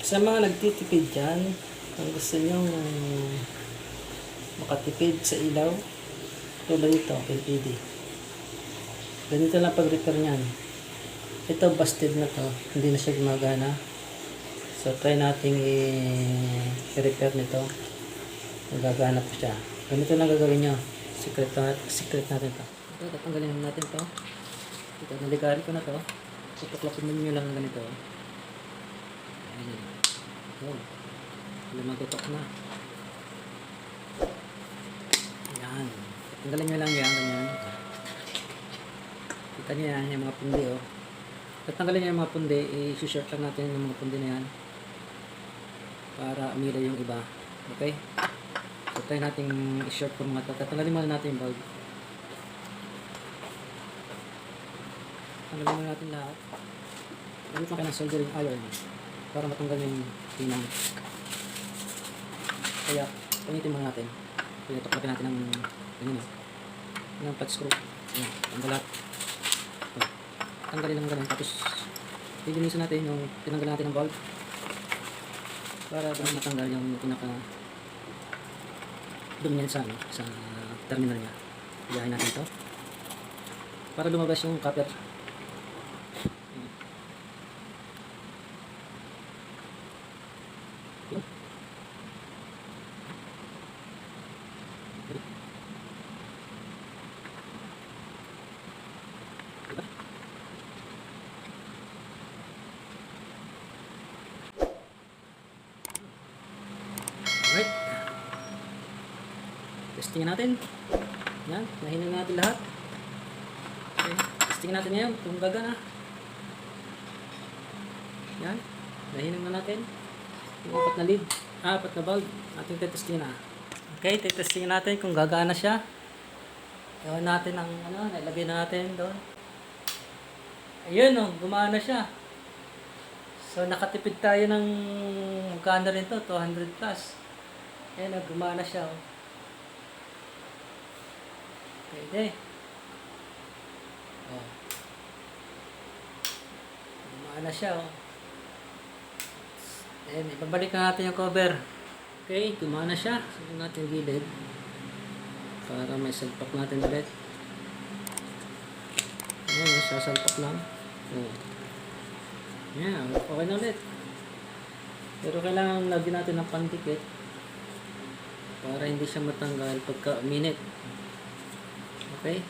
Sa mga nagtitipid dyan, kung gusto nyo makatipid sa ilaw, tulad nito, LED. Ganito lang pag-repair nyan. Ito, busted na to. Hindi na siya gumagana. So, try nating i-repair nito. Magagana po siya. Ganito lang gagawin nyo. Secret natin to. Ito, tatanggalin natin to. Ito, naligari ko na to. Tutuklasin nyo lang ganito. Ayan. Oh, lumagutok na. Ayan. Tanggalin nyo lang yan. Ganyan. Kita nyo yan, yung mga pundi, oh. Tatanggalin nyo yung mga pundi, i-short lang natin yung mga pundi na yan. Para umila yung iba. Okay? So, try natin i-short po mga ito. Tatanggalin muna natin yung bulb. Tanggalin muna natin lahat. Gamit lang kayo ng soldering iron para matanggal yung pinang. Kaya, punitin muna natin. Pinatuklakin natin ng ganyan, ng flat screw. Ayan, tanggal lahat. Tanggalin lang ganun. Tapos, lilinisin natin yung tinanggal natin ng bulb para matanggal yung pinaka dumi niyan sa terminal niya. Igahin natin ito para lumabas yung copper. Alright. Testingin natin. Yan. Nahinog natin lahat. Okay. Testingin natin ngayon kung gagana. Yan. Nahinog na natin. Yung apat na lead. Apat na bulb. Ating tetestingin na. Okay. Tetestingin natin kung gagana siya. Gawin natin ang nailagay natin doon. Ayun o. Gumana siya. So, nakatipid tayo ng magkano rin to, 200 plus. Ayan, gumana siya. Oh. Pwede. Oh. Gumana siya. Oh. Ayan, ibabalik na natin yung cover. Okay, gumana siya. Sabi natin gilid. Para may salpak natin ulit. Ayan, sasalpak lang. Oh. Ayan, okay na ulit. Pero kailangan lagyan natin ng pandikit para hindi siya matanggal pagka minute. Okay?